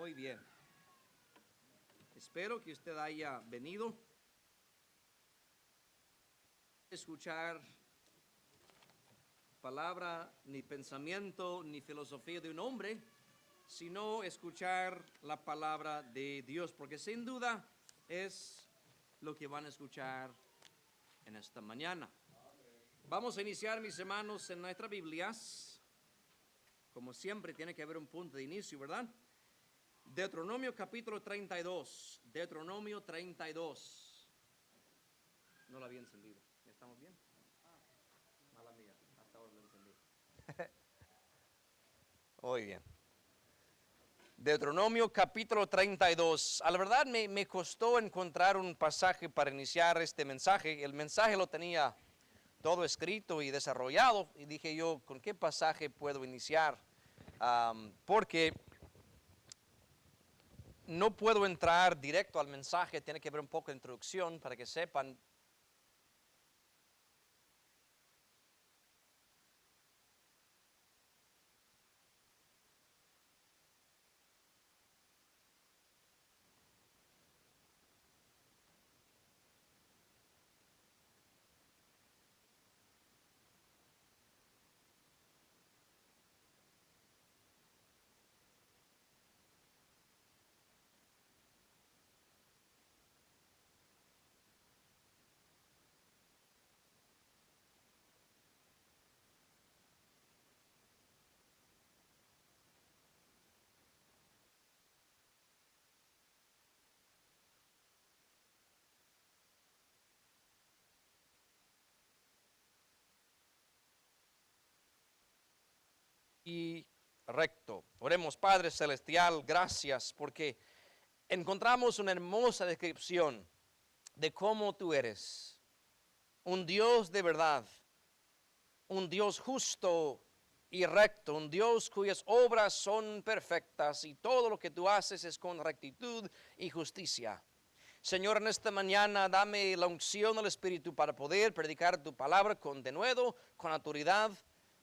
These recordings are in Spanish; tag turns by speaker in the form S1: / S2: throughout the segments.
S1: Muy bien. Espero que usted haya venido a escuchar palabra, ni pensamiento, ni filosofía de un hombre, sino escuchar la palabra de Dios, porque sin duda es lo que van a escuchar en esta mañana. Vamos a iniciar, mis hermanos, en nuestras Biblias. Como siempre, tiene que haber un punto de inicio, ¿verdad? Deuteronomio capítulo 32. Deuteronomio 32. No la había encendido. ¿Estamos bien? Mala mía, hasta ahora lo encendí. Muy bien. Deuteronomio capítulo 32. A la verdad me costó encontrar un pasaje para iniciar este mensaje. El mensaje lo tenía todo escrito y desarrollado, y dije yo, ¿con qué pasaje puedo iniciar? Porque no puedo entrar directo al mensaje, tiene que haber un poco de introducción para que sepan. Y recto. Oremos, Padre Celestial, gracias porque encontramos una hermosa descripción de cómo tú eres. Un Dios de verdad, un Dios justo y recto, un Dios cuyas obras son perfectas y todo lo que tú haces es con rectitud y justicia. Señor, en esta mañana dame la unción del Espíritu para poder predicar tu palabra con denuedo, con autoridad.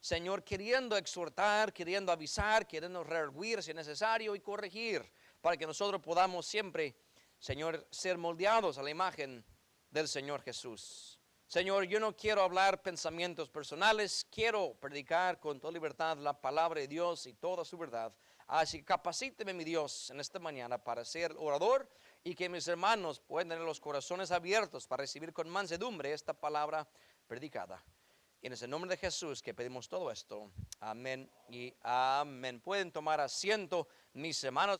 S1: Señor, queriendo exhortar, queriendo avisar, queriendo redarguir si es necesario y corregir, para que nosotros podamos siempre, Señor, ser moldeados a la imagen del Señor Jesús. Señor, yo no quiero hablar pensamientos personales, quiero predicar con toda libertad la palabra de Dios y toda su verdad. Así que capacíteme, mi Dios, en esta mañana para ser orador y que mis hermanos puedan tener los corazones abiertos para recibir con mansedumbre esta palabra predicada. Y en el nombre de Jesús que pedimos todo esto. Amén y amén. Pueden tomar asiento, mis hermanos.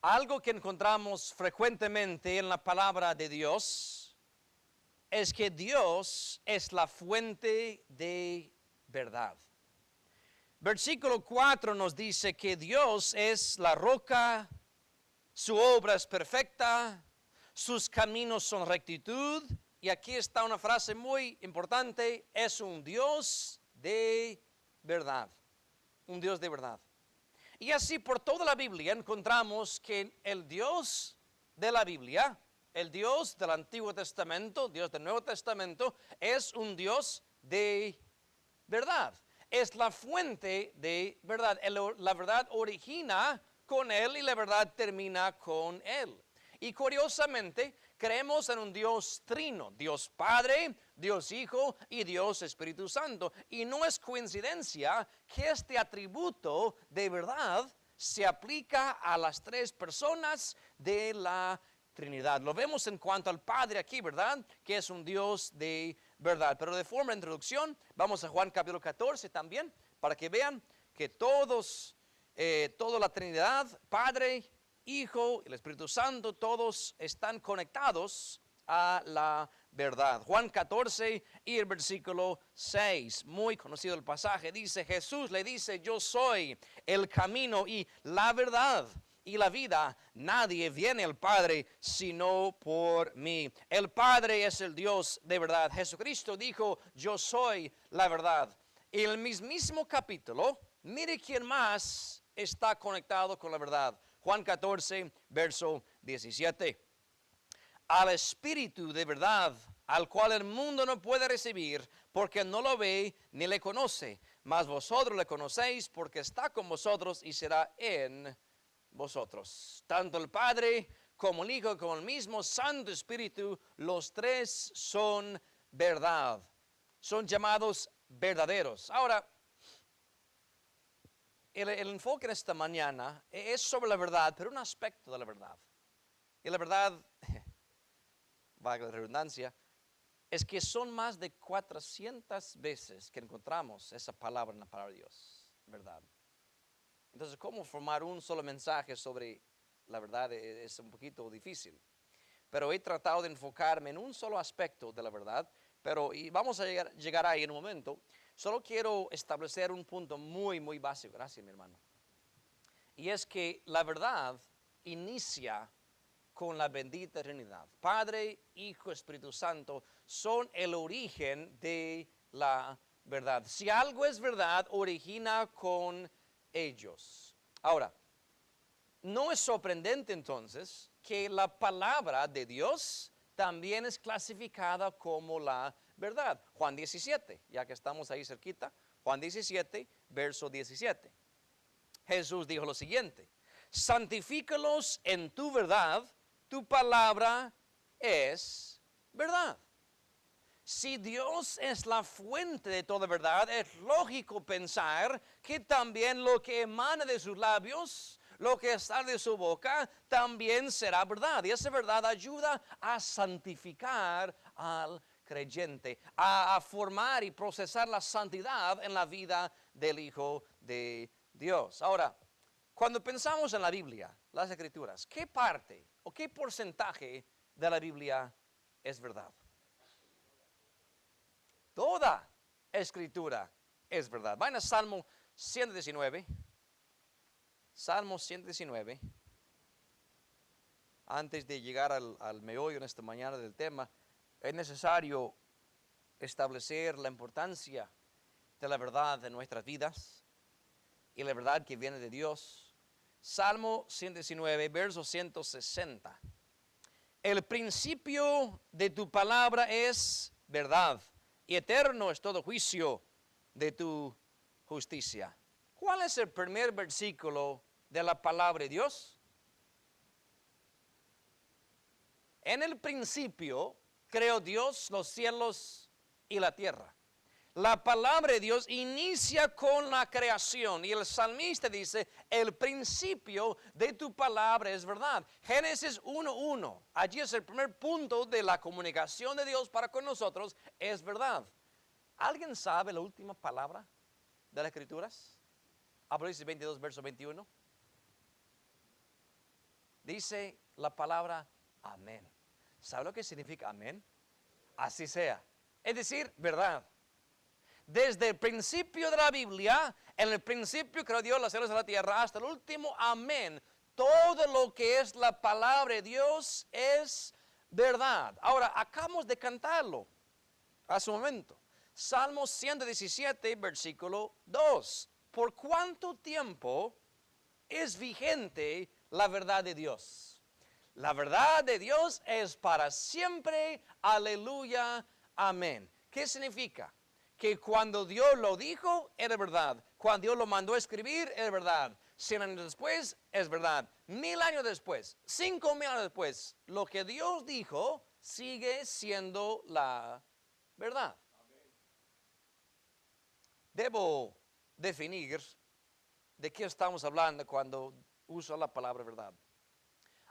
S1: Algo que encontramos frecuentemente en la palabra de Dios es que Dios es la fuente de verdad. Versículo 4 nos dice que Dios es la roca, su obra es perfecta, sus caminos son rectitud. Y aquí está una frase muy importante, es un Dios de verdad, un Dios de verdad. Y así por toda la Biblia encontramos que el Dios de la Biblia, el Dios del Antiguo Testamento, Dios del Nuevo Testamento, es un Dios de verdad. Es la fuente de verdad. La verdad origina con Él y la verdad termina con Él. Y curiosamente, creemos en un Dios trino, Dios Padre, Dios Hijo y Dios Espíritu Santo. Y no es coincidencia que este atributo de verdad se aplica a las tres personas de la Trinidad. Lo vemos en cuanto al Padre aquí, ¿verdad? Que es un Dios de verdad. Pero de forma de introducción, vamos a Juan capítulo 14 también, para que vean que toda la Trinidad, Padre, Hijo y el Espíritu Santo, todos están conectados a la verdad. Juan 14 y el versículo 6, muy conocido el pasaje, dice, Jesús le dice, yo soy el camino y la verdad y la vida, nadie viene al Padre sino por mí. El Padre es el Dios de verdad. Jesucristo dijo, yo soy la verdad. Y en el mismísimo capítulo, mire quién más está conectado con la verdad. Juan 14, verso 17. Al Espíritu de verdad, al cual el mundo no puede recibir, porque no lo ve ni le conoce. mas vosotros le conocéis porque está con vosotros y será en vosotros. Tanto el Padre como el Hijo como el mismo Santo Espíritu, los tres son verdad. Son llamados verdaderos. Ahora, el enfoque en esta mañana es sobre la verdad, pero un aspecto de la verdad. Y la verdad, valga la redundancia, es que son más de 400 veces que encontramos esa palabra en la palabra de Dios, verdad. Entonces, ¿cómo formar un solo mensaje sobre la verdad? Es un poquito difícil. Pero he tratado de enfocarme en un solo aspecto de la verdad, y vamos a llegar ahí en un momento. Solo quiero establecer un punto muy, muy básico. Gracias, mi hermano. Y es que la verdad inicia con la bendita Trinidad. Padre, Hijo, Espíritu Santo son el origen de la verdad. Si algo es verdad, origina con ellos. Ahora, no es sorprendente entonces que la palabra de Dios también es clasificada como la verdad. Juan 17, ya que estamos ahí cerquita, Juan 17, verso 17. Jesús dijo lo siguiente: santifícalos en tu verdad, tu palabra es verdad. Si Dios es la fuente de toda verdad, es lógico pensar que también lo que emana de sus labios, lo que sale de su boca, también será verdad. Y esa verdad ayuda a santificar al creyente, a formar y procesar la santidad en la vida del Hijo de Dios. Ahora, cuando pensamos en la Biblia, las Escrituras, ¿qué parte o qué porcentaje de la Biblia es verdad? Toda Escritura es verdad. Vayan a Salmo 119. Salmo 119. Antes de llegar al meollo en esta mañana del tema, es necesario establecer la importancia de la verdad en nuestras vidas y la verdad que viene de Dios. Salmo 119, verso 160. El principio de tu palabra es verdad, y eterno es todo juicio de tu justicia. ¿Cuál es el primer versículo de la palabra de Dios? En el principio creó Dios los cielos y la tierra. La palabra de Dios inicia con la creación y el salmista dice: el principio de tu palabra es verdad. Génesis 1:1, allí es el primer punto de la comunicación de Dios para con nosotros, es verdad. ¿Alguien sabe la última palabra de las Escrituras? Apocalipsis 22, verso 21. Dice la palabra amén. ¿Sabe lo que significa amén? Así sea. Es decir, verdad. Desde el principio de la Biblia, en el principio creó Dios los cielos y la tierra, hasta el último amén. Todo lo que es la palabra de Dios es verdad. Ahora, acabamos de cantarlo hace un momento. Salmo 117, versículo 2. ¿Por cuánto tiempo es vigente la verdad de Dios? La verdad de Dios es para siempre. Aleluya, amén. ¿Qué significa? Que cuando Dios lo dijo, era verdad. Cuando Dios lo mandó a escribir, era verdad. 100 años después, es verdad. 1000 años después, 5000 años después, lo que Dios dijo sigue siendo la verdad. Debo definir de qué estamos hablando cuando uso la palabra verdad.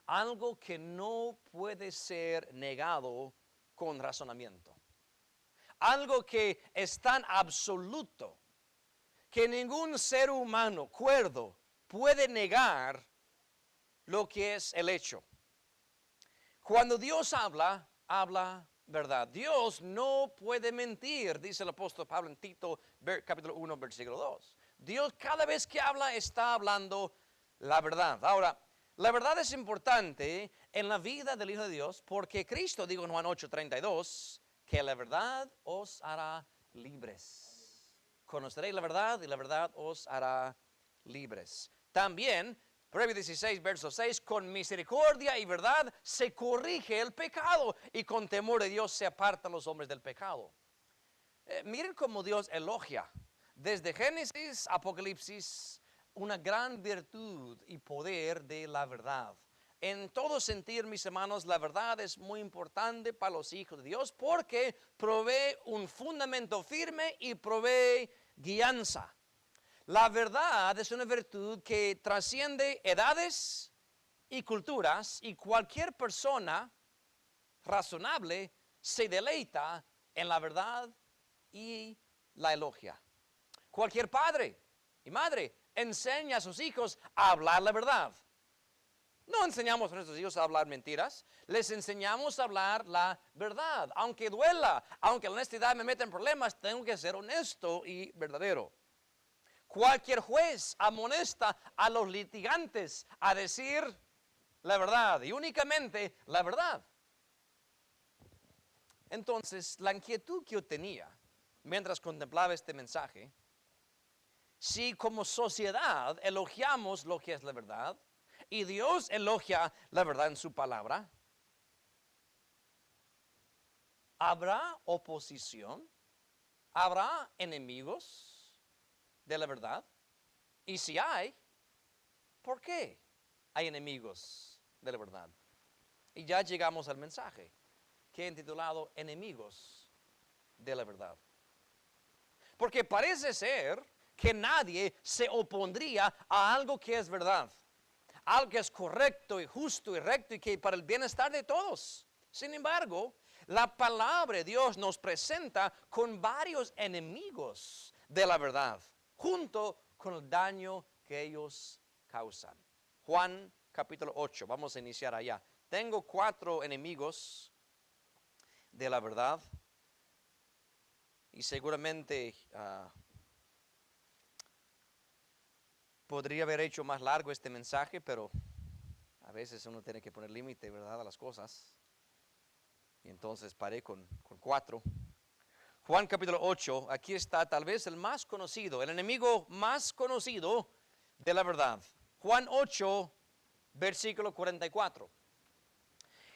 S1: Algo que no puede ser negado con razonamiento. Algo que es tan absoluto que ningún ser humano cuerdo puede negar lo que es el hecho. Cuando Dios habla, habla verdad. Dios no puede mentir, dice el apóstol Pablo en Tito, capítulo 1, versículo 2. Dios cada vez que habla está hablando la verdad. Ahora, la verdad es importante en la vida del Hijo de Dios porque Cristo dijo en Juan 8:32 que la verdad os hará libres. Conoceréis la verdad y la verdad os hará libres. También, Proverbios 16, verso 6, con misericordia y verdad se corrige el pecado y con temor de Dios se apartan los hombres del pecado. Miren cómo Dios elogia desde Génesis, Apocalipsis, una gran virtud y poder de la verdad. En todo sentir, mis hermanos, la verdad es muy importante para los hijos de Dios porque provee un fundamento firme y provee guianza. La verdad es una virtud que trasciende edades y culturas, y cualquier persona razonable se deleita en la verdad y la elogia. Cualquier padre y madre enseña a sus hijos a hablar la verdad. No enseñamos a nuestros hijos a hablar mentiras, les enseñamos a hablar la verdad. Aunque duela, aunque la honestidad me meta en problemas, tengo que ser honesto y verdadero. Cualquier juez amonesta a los litigantes a decir la verdad y únicamente la verdad. Entonces, la inquietud que yo tenía mientras contemplaba este mensaje, si como sociedad elogiamos lo que es la verdad, y Dios elogia la verdad en su palabra, ¿habrá oposición? ¿Habrá enemigos de la verdad? Y si hay, ¿por qué hay enemigos de la verdad? Y ya llegamos al mensaje que he intitulado Enemigos de la verdad. Porque parece ser que nadie se opondría a algo que es verdad, algo que es correcto y justo y recto y que para el bienestar de todos. Sin embargo, la palabra de Dios nos presenta con varios enemigos de la verdad, junto con el daño que ellos causan. Juan capítulo 8, vamos a iniciar allá. Tengo 4 enemigos de la verdad y seguramente podría haber hecho más largo este mensaje, pero a veces uno tiene que poner límite, ¿verdad?, a las cosas. Y entonces paré con 4. Juan capítulo 8, aquí está tal vez el más conocido, el enemigo más conocido de la verdad. Juan 8, versículo 44.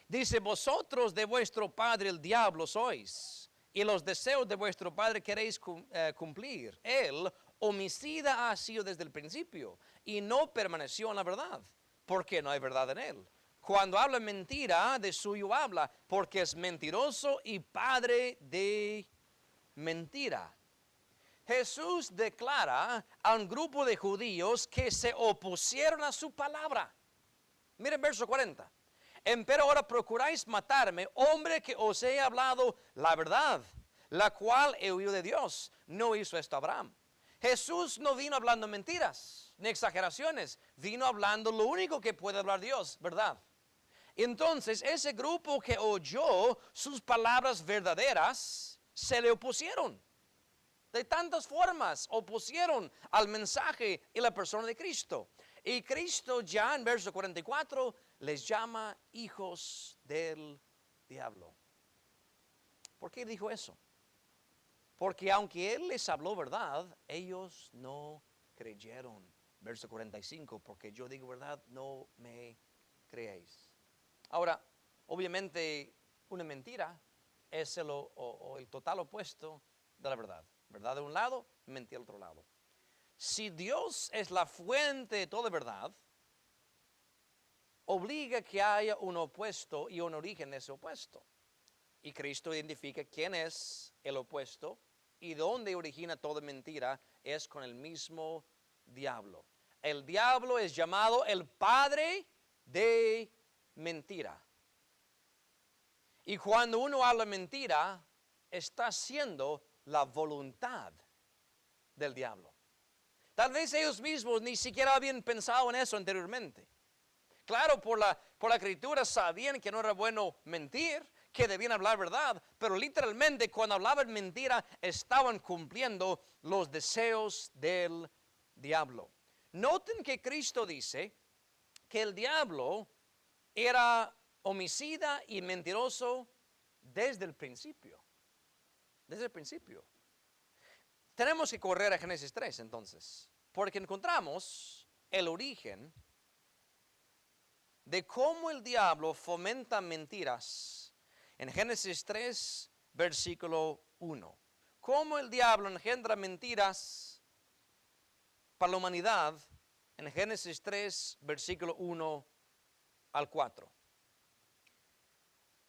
S1: Dice, vosotros de vuestro padre el diablo sois, y los deseos de vuestro padre queréis cumplir. Él, homicida, ha sido desde el principio, y no permaneció en la verdad, porque no hay verdad en él. Cuando habla mentira, de suyo habla, porque es mentiroso y padre de mentira. Jesús declara a un grupo de judíos que se opusieron a su palabra. Miren verso 40. Empero ahora procuráis matarme, hombre que os he hablado la verdad, la cual he oído de Dios. No hizo esto Abraham. Jesús no vino hablando mentiras, ni exageraciones. Vino hablando lo único que puede hablar Dios, verdad. Entonces, ese grupo que oyó sus palabras verdaderas, se le opusieron. De tantas formas opusieron al mensaje y la persona de Cristo. Y Cristo ya en verso 44 les llama hijos del diablo. ¿Por qué dijo eso? Porque aunque Él les habló verdad, ellos no creyeron. Verso 45, porque yo digo verdad, no me creéis. Ahora, obviamente una mentira es el total opuesto de la verdad. Verdad de un lado, mentira del otro lado. Si Dios es la fuente de toda verdad, obliga que haya un opuesto y un origen de ese opuesto. Y Cristo identifica quién es el opuesto y dónde origina toda mentira es con el mismo diablo. El diablo es llamado el padre de mentira. Y cuando uno habla mentira, está haciendo la voluntad del diablo. Tal vez ellos mismos ni siquiera habían pensado en eso anteriormente. Claro, por la escritura sabían que no era bueno mentir, que debían hablar verdad, pero literalmente cuando hablaban mentira estaban cumpliendo los deseos del diablo. Noten que Cristo dice que el diablo era homicida y mentiroso desde el principio. Desde el principio. Tenemos que correr a Génesis 3 entonces, porque encontramos el origen de cómo el diablo fomenta mentiras en Génesis 3, versículo 1. Cómo el diablo engendra mentiras para la humanidad en Génesis 3, versículo 1 al 4.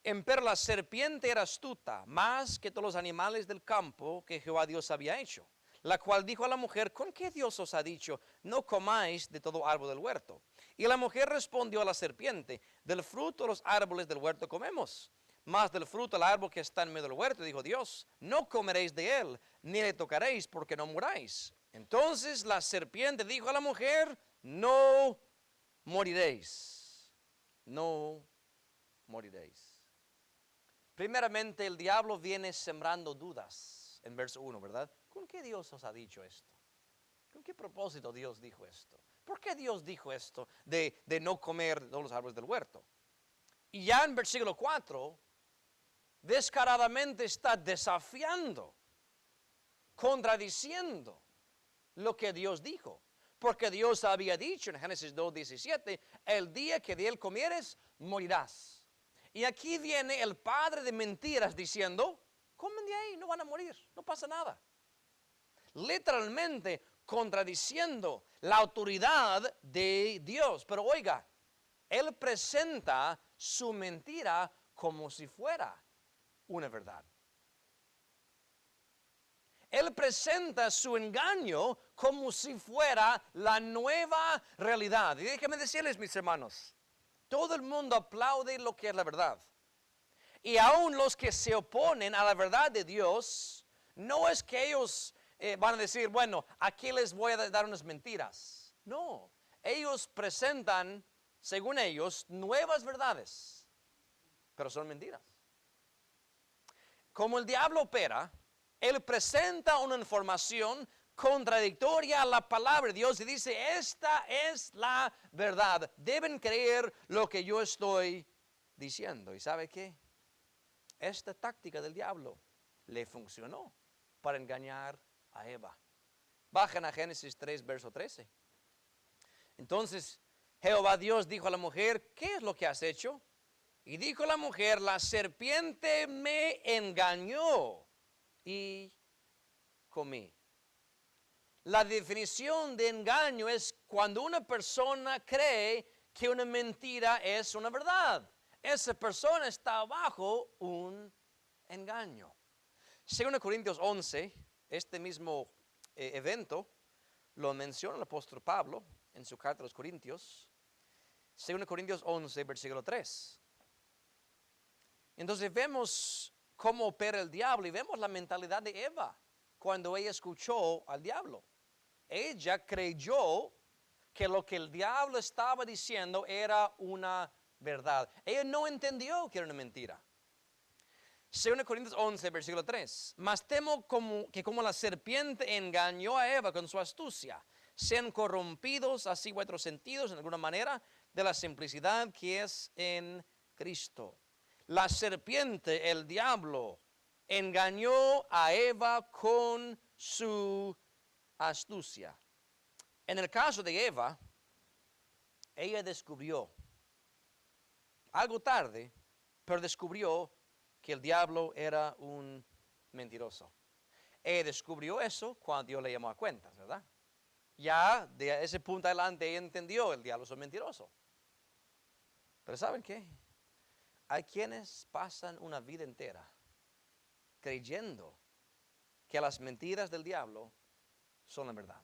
S1: Empero la serpiente era astuta, más que todos los animales del campo que Jehová Dios había hecho, la cual dijo a la mujer: ¿con qué Dios os ha dicho, no comáis de todo árbol del huerto? Y la mujer respondió a la serpiente: del fruto de los árboles del huerto comemos, mas del fruto del árbol que está en medio del huerto, dijo Dios, no comeréis de él, ni le tocaréis, porque no muráis. Entonces la serpiente dijo a la mujer: no moriréis, no moriréis. Primeramente, el diablo viene sembrando dudas en verso 1, ¿verdad? ¿Con qué Dios os ha dicho esto? ¿Con qué propósito Dios dijo esto? ¿Por qué Dios dijo esto de no comer de todos los árboles del huerto? Y ya en versículo 4, descaradamente está desafiando, contradiciendo lo que Dios dijo. Porque Dios había dicho en Génesis 2:17, el día que de él comieres, morirás. Y aquí viene el padre de mentiras diciendo: comen de ahí, no van a morir, no pasa nada. Literalmente contradiciendo la autoridad de Dios. Pero oiga, él presenta su mentira como si fuera una verdad. Él presenta su engaño como si fuera la nueva realidad. Y déjenme decirles, mis hermanos, todo el mundo aplaude lo que es la verdad. Y aún los que se oponen a la verdad de Dios, no es que ellos van a decir, bueno, aquí les voy a dar unas mentiras. No, ellos presentan, según ellos, nuevas verdades, pero son mentiras. Como el diablo opera, él presenta una información contradictoria a la palabra de Dios y dice: esta es la verdad, deben creer lo que yo estoy diciendo. ¿Y sabe qué? Esta táctica del diablo le funcionó para engañar a Eva. Bajen a Génesis 3, verso 13. Entonces Jehová Dios dijo a la mujer: ¿qué es lo que has hecho? Y dijo la mujer: la serpiente me engañó y comí. La definición de engaño es cuando una persona cree que una mentira es una verdad. Esa persona está bajo un engaño. Según Corintios 11, este mismo evento lo menciona el apóstol Pablo en su carta a los Corintios. Según Corintios 11, versículo 3. Entonces vemos cómo opera el diablo y vemos la mentalidad de Eva cuando ella escuchó al diablo. Ella creyó que lo que el diablo estaba diciendo era una verdad. Ella no entendió que era una mentira. Según Corintios 11, versículo 3. Mas temo que como la serpiente engañó a Eva con su astucia, sean corrompidos así vuestros sentidos en alguna manera de la simplicidad que es en Cristo. La serpiente, el diablo, engañó a Eva con su astucia. En el caso de Eva, ella descubrió, algo tarde, pero descubrió que el diablo era un mentiroso. Ella descubrió eso cuando Dios le llamó a cuentas, ¿verdad? Ya de ese punto adelante ella entendió: el diablo es un mentiroso. Pero ¿saben qué? Hay quienes pasan una vida entera creyendo que las mentiras del diablo son la verdad.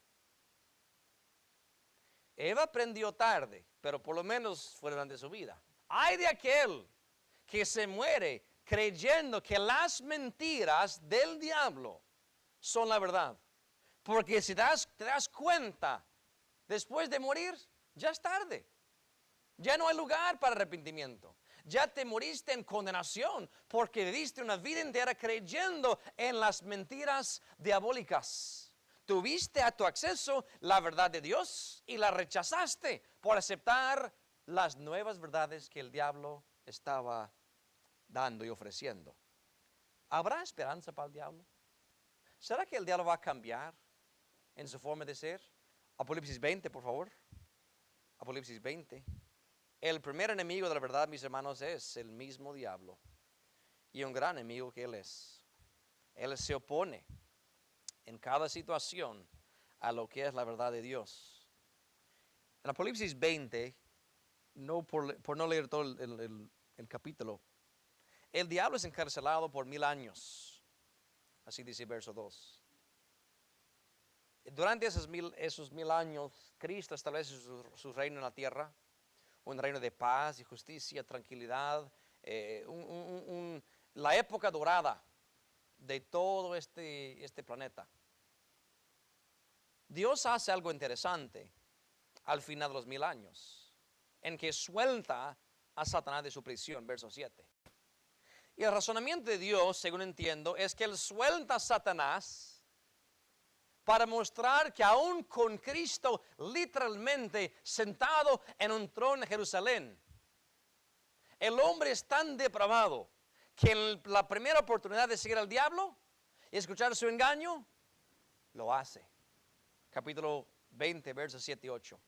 S1: Eva aprendió tarde, pero por lo menos fue durante su vida. Ay de aquel que se muere creyendo que las mentiras del diablo son la verdad. Porque si te das cuenta, después de morir, ya es tarde. Ya no hay lugar para arrepentimiento. Ya te moriste en condenación porque viviste una vida entera creyendo en las mentiras diabólicas. Tuviste a tu acceso la verdad de Dios y la rechazaste por aceptar las nuevas verdades que el diablo estaba dando y ofreciendo. ¿Habrá esperanza para el diablo? ¿Será que el diablo va a cambiar en su forma de ser? Apocalipsis 20, por favor. Apocalipsis 20. El primer enemigo de la verdad, mis hermanos, es el mismo diablo. Y un gran enemigo que él es. Él se opone en cada situación a lo que es la verdad de Dios. En Apocalipsis 20, no por no leer todo el capítulo, el diablo es encarcelado por 1000 años. Así dice verso 2. Durante esos mil años, Cristo establece su reino en la tierra, un reino de paz y justicia, tranquilidad, la época dorada de todo este planeta. Dios hace algo interesante al final de los 1000 años, en que suelta a Satanás de su prisión, verso 7. Y el razonamiento de Dios, según entiendo, es que Él suelta a Satanás para mostrar que aún con Cristo literalmente sentado en un trono en Jerusalén, el hombre es tan depravado que en la primera oportunidad de seguir al diablo y escuchar su engaño, lo hace. Capítulo 20, versos 7 y 8.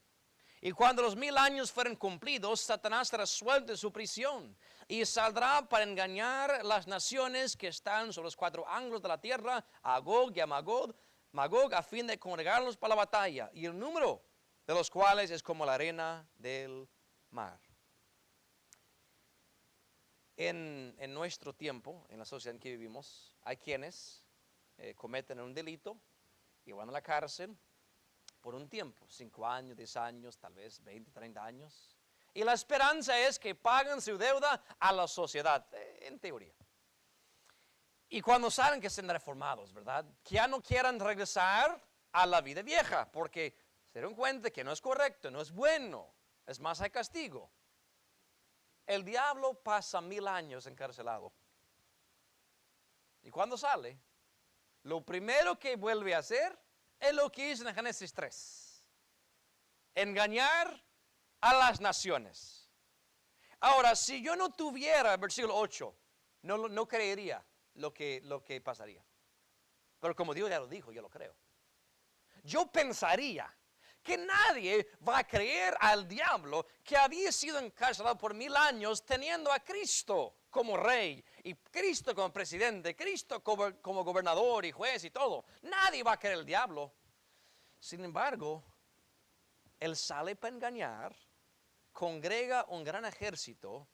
S1: Y cuando los 1000 años fueron cumplidos, Satanás será suelto de su prisión y saldrá para engañar las naciones que están sobre los 4 ángulos de la tierra, a Gog y a Magog, a fin de congregarlos para la batalla, y el número de los cuales es como la arena del mar. En nuestro tiempo, en la sociedad en que vivimos, hay quienes cometen un delito y van a la cárcel por un tiempo, 5 años, 10 años, tal vez 20, 30 años. Y la esperanza es que paguen su deuda a la sociedad, en teoría. Y cuando saben que estén reformados, ¿verdad? Que ya no quieran regresar a la vida vieja, porque se dieron cuenta que no es correcto, no es bueno, es más, hay castigo. El diablo pasa 1000 años encarcelado. Y cuando sale, lo primero que vuelve a hacer es lo que hizo en Génesis 3. Engañar a las naciones. Ahora, si yo no tuviera el versículo 8, no creería lo que pasaría. Pero como Dios ya lo dijo, yo lo creo. Yo pensaría que nadie va a creer al diablo que había sido encarcelado por 1000 años teniendo a Cristo como rey y Cristo como presidente, Cristo como gobernador y juez y todo. Nadie va a creer al diablo. Sin embargo, él sale para engañar, congrega un gran ejército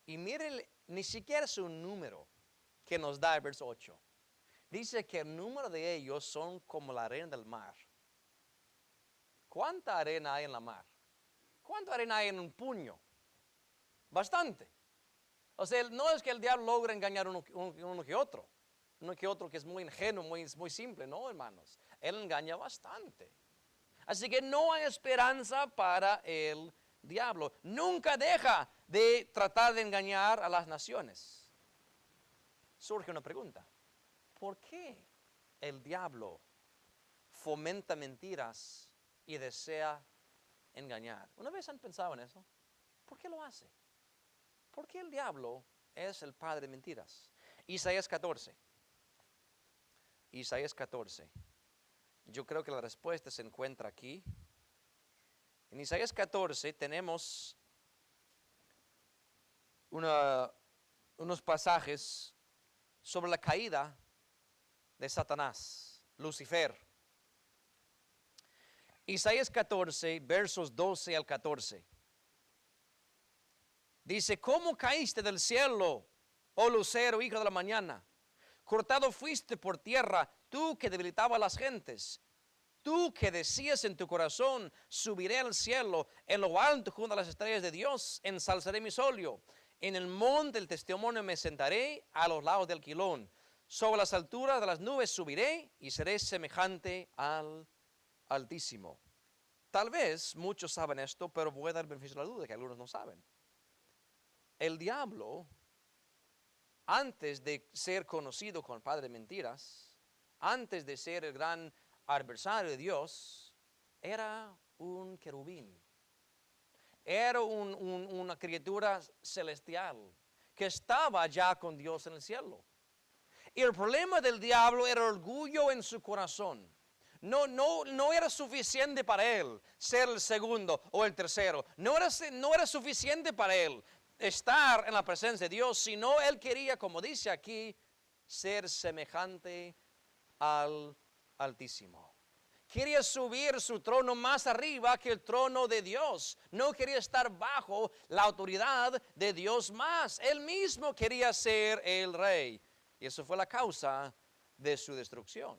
S1: y mire, ni siquiera es un número que nos da el verso 8. Dice que el número de ellos son como la arena del mar. ¿Cuánta arena hay en la mar? ¿Cuánta arena hay en un puño? Bastante. O sea, no es que el diablo logre engañar uno que otro. Uno que otro que es muy ingenuo, muy simple. No, hermanos. Él engaña bastante. Así que no hay esperanza para el diablo. Nunca deja de tratar de engañar a las naciones. Surge una pregunta. ¿Por qué el diablo fomenta mentiras y desea engañar? ¿Una vez han pensado en eso? ¿Por qué lo hace? ¿Por qué el diablo es el padre de mentiras? Isaías 14. Isaías 14. Yo creo que la respuesta se encuentra aquí. En Isaías 14 tenemos unos pasajes sobre la caída de Satanás, Lucifer. Isaías 14, versos 12 al 14. Dice, ¿cómo caíste del cielo, oh lucero, hijo de la mañana? Cortado fuiste por tierra, tú que debilitabas a las gentes. Tú que decías en tu corazón, subiré al cielo, en lo alto junto a las estrellas de Dios, ensalzaré mi solio. En el monte del testimonio me sentaré a los lados del Quilón. Sobre las alturas de las nubes subiré y seré semejante al Altísimo. Tal vez muchos saben esto, pero voy a dar beneficio a la duda, que algunos no saben. El diablo, antes de ser conocido como el padre de mentiras, antes de ser el gran adversario de Dios, era un querubín. Era una criatura celestial que estaba ya con Dios en el cielo. Y el problema del diablo era el orgullo en su corazón. No era suficiente para él ser el segundo o el tercero. No era suficiente para él estar en la presencia de Dios, sino él quería, como dice aquí, ser semejante al Altísimo. quería subir su trono más arriba que el trono de Dios. No quería estar bajo la autoridad de Dios más. Él mismo quería ser el rey. Y eso fue la causa de su destrucción.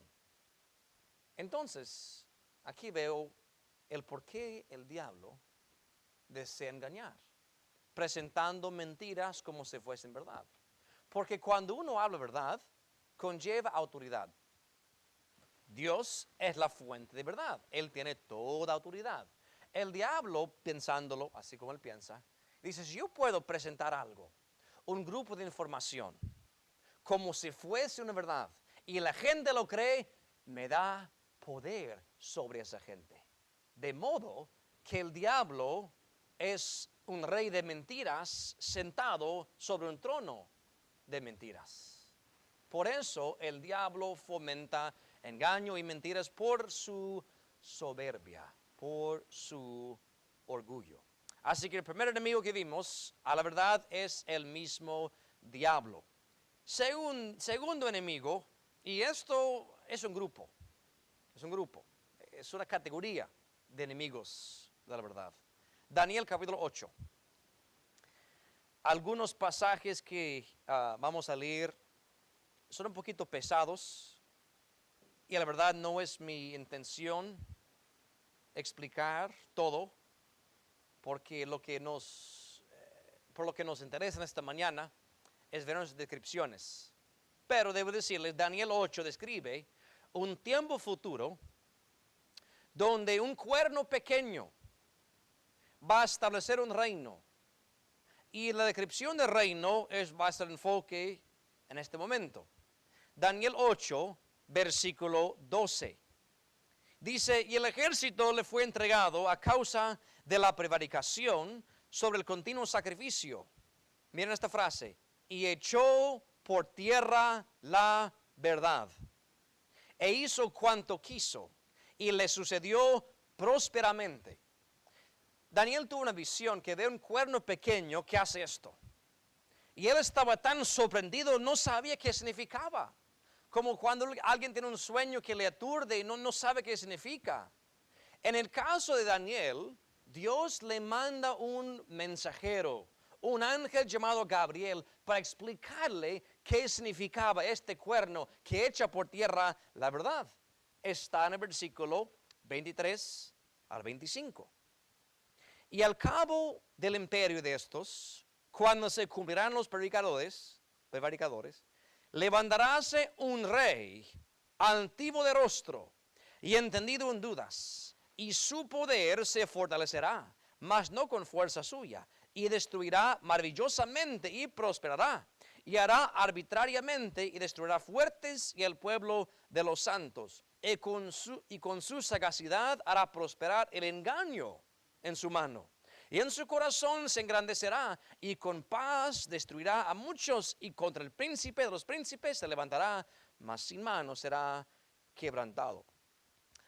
S1: Entonces, aquí veo el por qué el diablo desea engañar, presentando mentiras como si fuesen verdad. Porque cuando uno habla verdad, conlleva autoridad. Dios es la fuente de verdad. Él tiene toda autoridad. El diablo, pensándolo así como él piensa, dice, si yo puedo presentar algo, un grupo de información, como si fuese una verdad, y la gente lo cree, me da poder sobre esa gente. De modo que el diablo es un rey de mentiras sentado sobre un trono de mentiras. Por eso el diablo fomenta engaño y mentiras por su soberbia, por su orgullo. Así que el primer enemigo que vimos, a la verdad, es el mismo diablo. Segundo enemigo, y esto es un grupo, es una categoría de enemigos de la verdad. Daniel capítulo 8. Algunos pasajes que vamos a leer son un poquito pesados y la verdad no es mi intención explicar todo, porque por lo que nos interesa en esta mañana es ver las descripciones. Pero debo decirles, Daniel 8 describe un tiempo futuro donde un cuerno pequeño va a establecer un reino. Y la descripción del reino va a ser el enfoque en este momento. Daniel 8, versículo 12. Dice, y el ejército le fue entregado a causa de la prevaricación sobre el continuo sacrificio. Miren esta frase. Y echó por tierra la verdad. E hizo cuanto quiso. Y le sucedió prósperamente. Daniel tuvo una visión que ve un cuerno pequeño que hace esto. Y él estaba tan sorprendido, no sabía qué significaba. Como cuando alguien tiene un sueño que le aturde y no sabe qué significa. En el caso de Daniel, Dios le manda un mensajero, un ángel llamado Gabriel, para explicarle qué significaba este cuerno que echa por tierra la verdad. Está en el versículo 23 al 25. Y al cabo del imperio de estos, cuando se cumplirán los prevaricadores, levantaráse un rey altivo de rostro y entendido en dudas, y su poder se fortalecerá, mas no con fuerza suya, y destruirá maravillosamente y prosperará, y hará arbitrariamente y destruirá fuertes y el pueblo de los santos, y con su sagacidad hará prosperar el engaño en su mano. Y en su corazón se engrandecerá y con paz destruirá a muchos, y contra el príncipe de los príncipes se levantará, mas sin mano será quebrantado.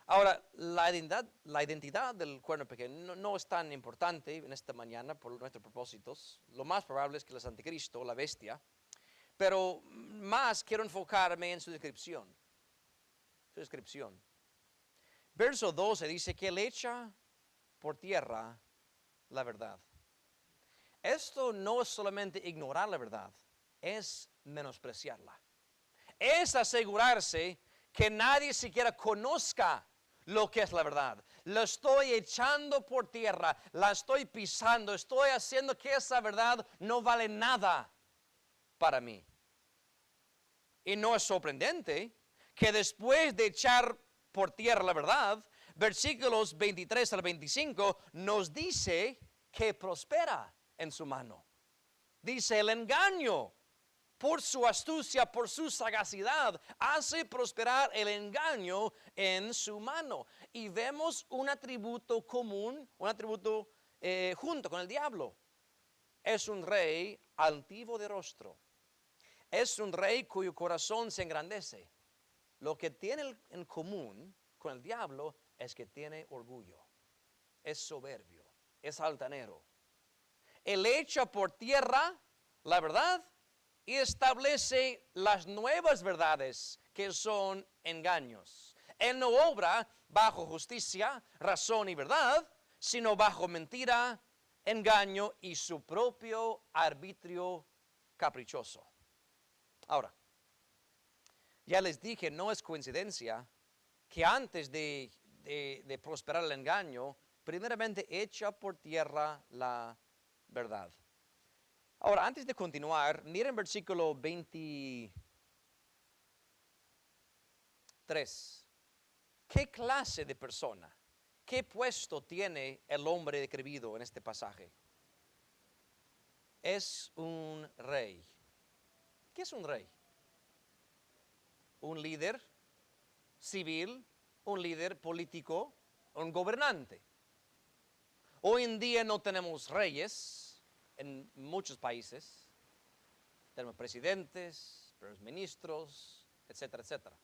S1: Ahora, la identidad del cuerno pequeño no es tan importante en esta mañana por nuestros propósitos. Lo más probable es que es anticristo, la bestia. Pero más quiero enfocarme en su descripción. Verso 12 dice que él echa por tierra la verdad. Esto no es solamente ignorar la verdad, es menospreciarla. Es asegurarse que nadie siquiera conozca lo que es la verdad. Lo estoy echando por tierra, la estoy pisando, estoy haciendo que esa verdad no vale nada para mí. Y no es sorprendente que después de echar por tierra la verdad, versículos 23 al 25 nos dice que prospera en su mano. Dice, el engaño, por su astucia, por su sagacidad, hace prosperar el engaño en su mano. Y vemos un atributo común, un atributo junto con el diablo. Es un rey altivo de rostro. Es un rey cuyo corazón se engrandece. Lo que tiene en común con el diablo es que tiene orgullo, es soberbio, es altanero. Él echa por tierra la verdad y establece las nuevas verdades que son engaños. Él no obra bajo justicia, razón y verdad, sino bajo mentira, engaño y su propio arbitrio caprichoso. Ahora, ya les dije, no es coincidencia que antes de prosperar el engaño, primeramente echa por tierra la verdad. Ahora, antes de continuar, miren versículo 23. ¿Qué clase de persona, qué puesto tiene el hombre describido en este pasaje? Es un rey. ¿Qué es un rey? Un líder civil, un líder político, un gobernante. Hoy en día no tenemos reyes en muchos países. Tenemos presidentes, primeros ministros, etcétera, etcétera.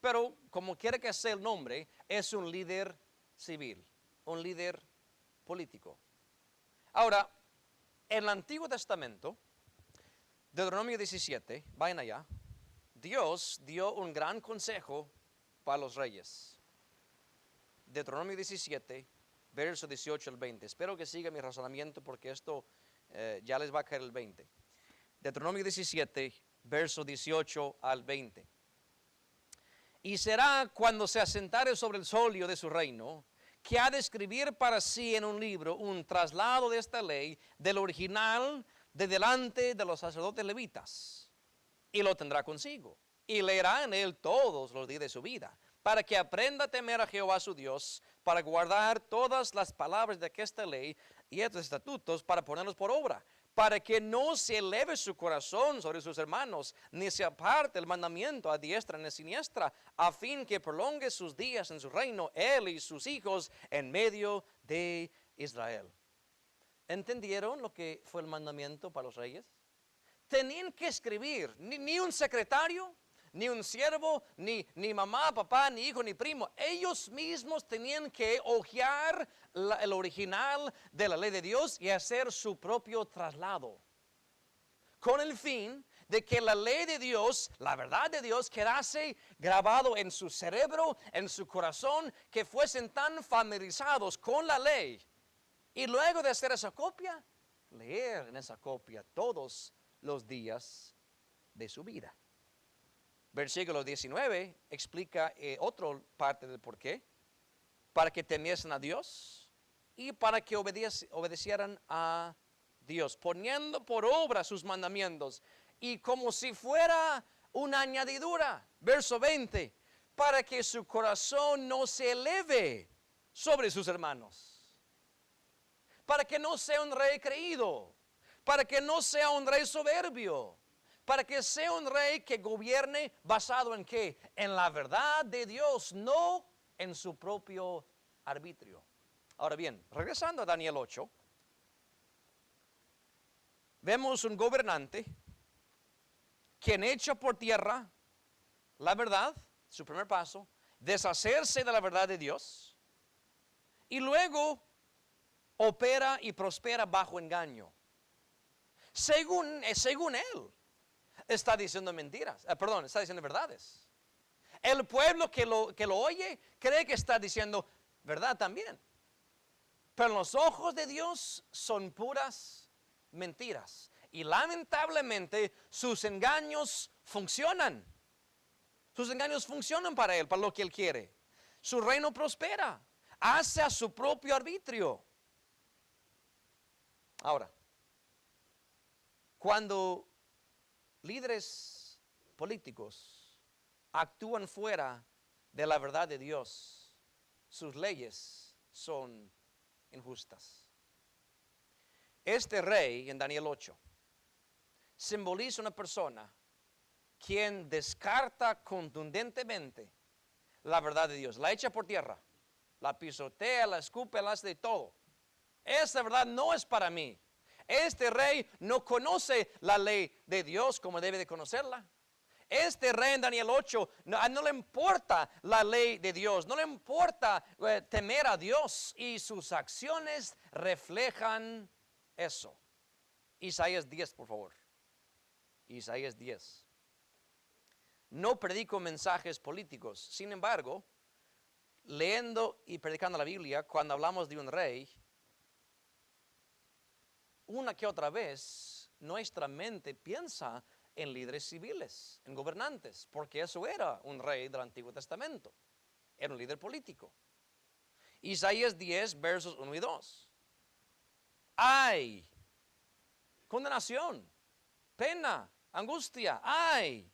S1: Pero como quiera que sea el nombre, es un líder civil, un líder político. Ahora, en el Antiguo Testamento, Deuteronomio 17, vayan allá, Dios dio un gran consejo para los reyes. Deuteronomio 17, verso 18 al 20. Espero que siga mi razonamiento porque esto ya les va a caer el 20. Deuteronomio 17, verso 18 al 20. Y será cuando se asentare sobre el solio de su reino, que ha de escribir para sí en un libro un traslado de esta ley del original de delante de los sacerdotes levitas, y lo tendrá consigo, y leerá en él todos los días de su vida, para que aprenda a temer a Jehová su Dios, para guardar todas las palabras de esta ley y estos estatutos, para ponerlos por obra, para que no se eleve su corazón sobre sus hermanos, ni se aparte el mandamiento a diestra ni a siniestra, a fin que prolongue sus días en su reino, él y sus hijos, en medio de Israel. ¿Entendieron lo que fue el mandamiento para los reyes? Tenían que escribir, ni un secretario, ni un siervo, ni mamá, papá, ni hijo, ni primo. Ellos mismos tenían que hojear el original de la ley de Dios y hacer su propio traslado, con el fin de que la ley de Dios, la verdad de Dios, quedase grabado en su cerebro, en su corazón, que fuesen tan familiarizados con la ley. Y luego de hacer esa copia, leer en esa copia todos los días de su vida. Versículo 19 explica otra parte del por qué. Para que temiesen a Dios y para que obedecieran a Dios, poniendo por obra sus mandamientos. Y como si fuera una añadidura, verso 20, para que su corazón no se eleve sobre sus hermanos. Para que no sea un rey creído, para que no sea un rey soberbio, para que sea un rey que gobierne basado en ¿qué? En la verdad de Dios, no en su propio arbitrio. Ahora bien, regresando a Daniel 8, vemos un gobernante quien echa por tierra la verdad, su primer paso, deshacerse de la verdad de Dios, y luego opera y prospera bajo engaño. Según él, está diciendo mentiras, está diciendo verdades. El pueblo que lo oye cree que está diciendo verdad también. Pero en los ojos de Dios son puras mentiras. Y lamentablemente sus engaños funcionan. Sus engaños funcionan para él, para lo que él quiere. Su reino prospera, hace a su propio arbitrio. Ahora, cuando líderes políticos actúan fuera de la verdad de Dios, sus leyes son injustas. Este rey en Daniel 8 simboliza una persona quien descarta contundentemente la verdad de Dios, la echa por tierra, la pisotea, la escupe, la hace de todo. Esta verdad no es para mí. Este rey no conoce la ley de Dios como debe de conocerla. Este rey en Daniel 8 no le importa la ley de Dios, no le importa temer a Dios, y sus acciones reflejan eso. Isaías 10, por favor. Isaías 10. No predico mensajes políticos. Sin embargo, leyendo y predicando la Biblia, cuando hablamos de un rey, una que otra vez nuestra mente piensa en líderes civiles, en gobernantes, porque eso era un rey del Antiguo Testamento. Era un líder político. Isaías 10, versos 1 y 2. Ay, condenación, pena, angustia, ay,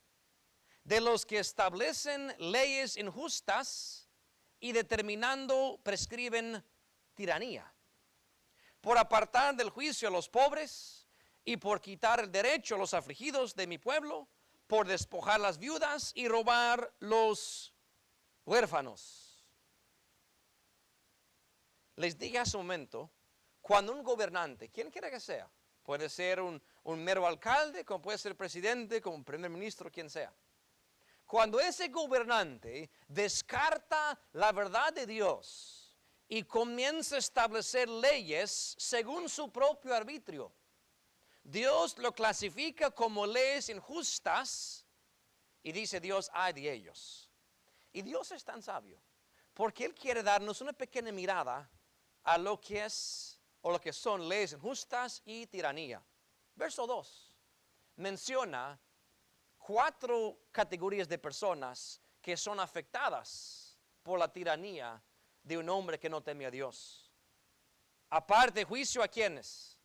S1: de los que establecen leyes injustas y determinando prescriben tiranía, por apartar del juicio a los pobres y por quitar el derecho a los afligidos de mi pueblo, por despojar las viudas y robar los huérfanos. Les dije hace un momento, cuando un gobernante, quien quiera que sea, puede ser un mero alcalde, como puede ser presidente, como primer ministro, quien sea. Cuando ese gobernante descarta la verdad de Dios y comienza a establecer leyes según su propio arbitrio, Dios lo clasifica como leyes injustas y dice Dios, ay de ellos. Y Dios es tan sabio porque Él quiere darnos una pequeña mirada a lo que es o lo que son leyes injustas y tiranía. Verso 2 menciona 4 categorías de personas que son afectadas por la tiranía de un hombre que no teme a Dios. Aparte juicio a quienes,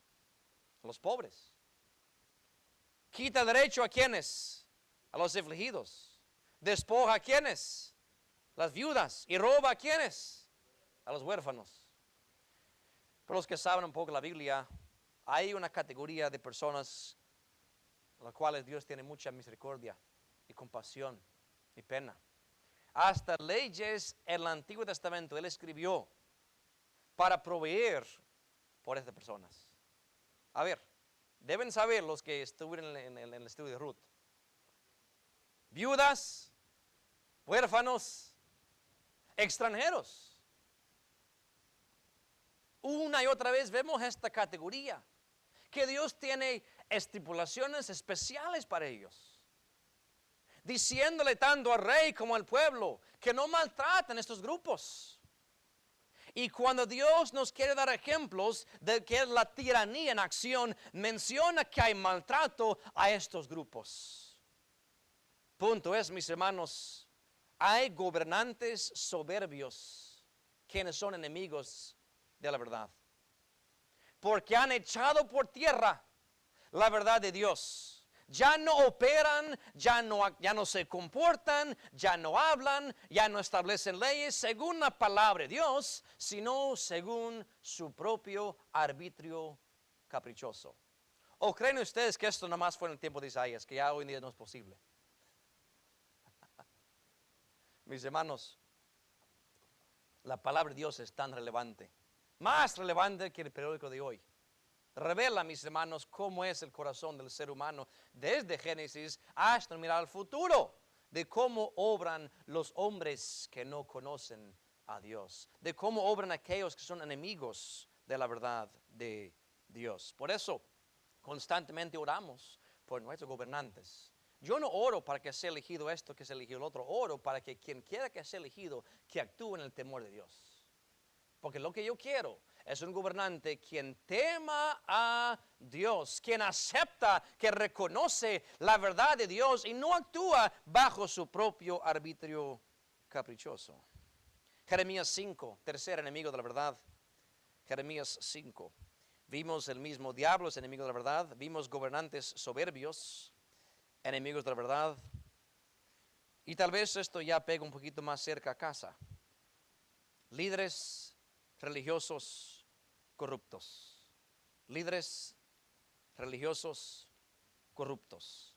S1: a los pobres. Quita derecho a quienes, a los afligidos. Despoja a quienes, las viudas. Y roba a quienes, a los huérfanos. Para los que saben un poco la Biblia, hay una categoría de personas a las cuales Dios tiene mucha misericordia y compasión y pena. Hasta leyes en el Antiguo Testamento Él escribió para proveer por estas personas. A ver, deben saber los que estuvieron en el estudio de Ruth. Viudas, huérfanos, extranjeros. Una y otra vez vemos esta categoría, que Dios tiene estipulaciones especiales para ellos, diciéndole tanto al rey como al pueblo que no maltraten estos grupos. Y cuando Dios nos quiere dar ejemplos de que es la tiranía en acción, menciona que hay maltrato a estos grupos. Punto es, mis hermanos, hay gobernantes soberbios quienes son enemigos de la verdad, porque han echado por tierra la verdad de Dios. Ya no operan, ya no se comportan, ya no hablan, ya no establecen leyes según la palabra de Dios, sino según su propio arbitrio caprichoso. ¿O creen ustedes que esto nomás fue en el tiempo de Isaías, que ya hoy en día no es posible? Mis hermanos, la palabra de Dios es tan relevante, más relevante que el periódico de hoy. Revela, mis hermanos, cómo es el corazón del ser humano desde Génesis hasta mirar al futuro, de cómo obran los hombres que no conocen a Dios, de cómo obran aquellos que son enemigos de la verdad de Dios. Por eso, constantemente oramos por nuestros gobernantes. Yo no oro para que sea elegido esto, que sea elegido el otro. Oro para que quien quiera que sea elegido, que actúe en el temor de Dios. Porque lo que yo quiero es un gobernante quien tema a Dios, quien acepta, que reconoce la verdad de Dios y no actúa bajo su propio arbitrio caprichoso. Jeremías 5, tercer enemigo de la verdad. Jeremías 5. Vimos el mismo diablo es enemigo de la verdad. Vimos gobernantes soberbios, enemigos de la verdad. Y tal vez esto ya pega un poquito más cerca a casa. Líderes religiosos corruptos. Líderes religiosos corruptos.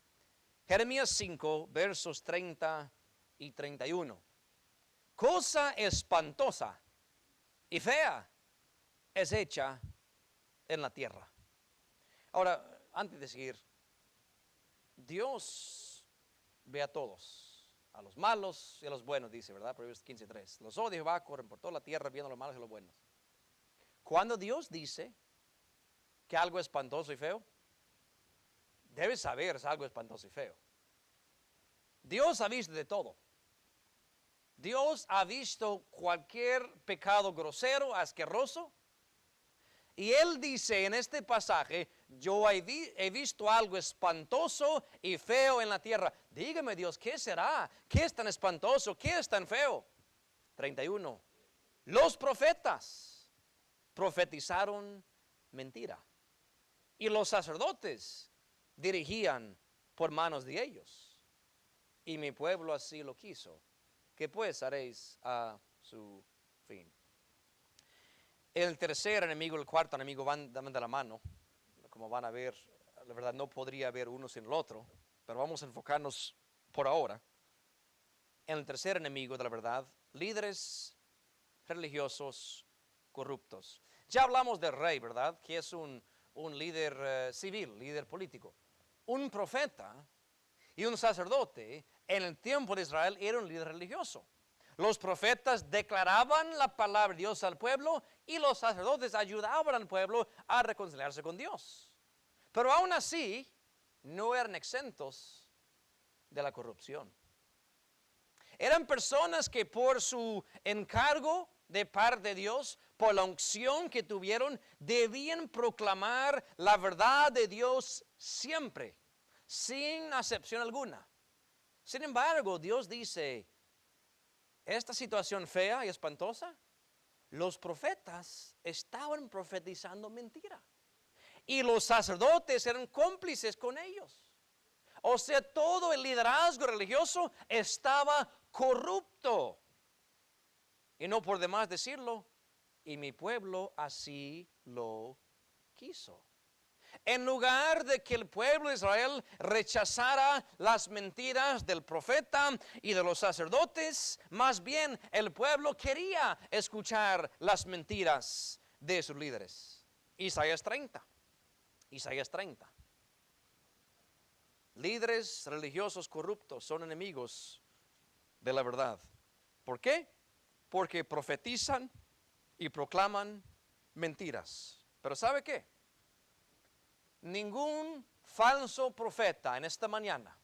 S1: Jeremías 5, versos 30 y 31. Cosa espantosa y fea es hecha en la tierra. Ahora, antes de seguir, Dios ve a todos, a los malos y a los buenos, dice, ¿verdad? Proverbios 15:3. Los ojos de Jehová corren por toda la tierra viendo los malos y los buenos. Cuando Dios dice que algo es espantoso y feo, debe saber si algo es espantoso y feo. Dios ha visto de todo. Dios ha visto cualquier pecado grosero, asqueroso. Y Él dice en este pasaje, yo he visto algo espantoso y feo en la tierra. Dígame Dios, ¿qué será? ¿Qué es tan espantoso? ¿Qué es tan feo? 31. Los profetas profetizaron mentira. Y los sacerdotes dirigían por manos de ellos. Y mi pueblo así lo quiso. ¿Qué pues haréis a su fin? El tercer enemigo y el cuarto enemigo van de la mano. Como van a ver, la verdad no podría haber uno sin el otro. Pero vamos a enfocarnos por ahora en el tercer enemigo de la verdad. Líderes religiosos corruptos. Ya hablamos del rey, ¿verdad? Que es un líder civil, líder político. Un profeta y un sacerdote en el tiempo de Israel era un líder religioso. Los profetas declaraban la palabra de Dios al pueblo y los sacerdotes ayudaban al pueblo a reconciliarse con Dios. Pero aún así, no eran exentos de la corrupción. Eran personas que por su encargo de parte de Dios, por la unción que tuvieron, debían proclamar la verdad de Dios siempre, sin acepción alguna. Sin embargo, Dios dice, esta situación fea y espantosa, los profetas estaban profetizando mentira. Y los sacerdotes eran cómplices con ellos. O sea, todo el liderazgo religioso estaba corrupto. Y no por demás decirlo, y mi pueblo así lo quiso. En lugar de que el pueblo de Israel rechazara las mentiras del profeta y de los sacerdotes, más bien el pueblo quería escuchar las mentiras de sus líderes. Isaías 30. Isaías 30. Líderes religiosos corruptos son enemigos de la verdad. ¿Por qué? Porque profetizan y proclaman mentiras. Pero ¿sabe qué? Ningún falso profeta en esta mañana,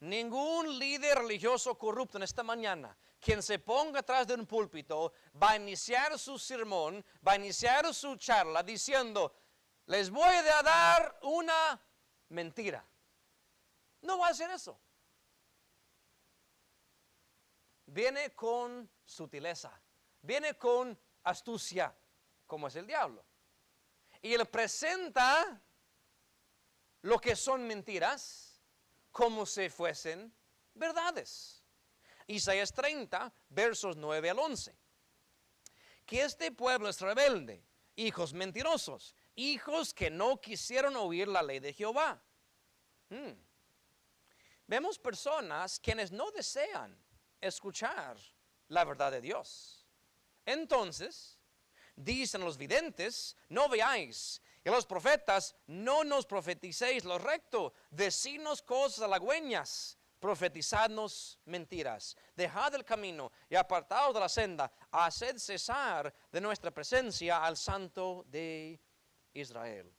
S1: ningún líder religioso corrupto en esta mañana, quien se ponga atrás de un púlpito, va a iniciar su sermón, va a iniciar su charla diciendo, les voy a dar una mentira. No va a hacer eso. Viene con sutileza, viene con astucia, como es el diablo. Y él presenta lo que son mentiras como si fuesen verdades. Isaías 30, versos 9 al 11. Que este pueblo es rebelde, hijos mentirosos, hijos que no quisieron oír la ley de Jehová. Vemos personas quienes no desean escuchar la verdad de Dios. Entonces, dicen los videntes, no veáis, y los profetas, no nos profeticéis lo recto, decidnos cosas halagüeñas, profetizadnos mentiras. Dejad el camino y apartaos de la senda, haced cesar de nuestra presencia al Santo de Israel.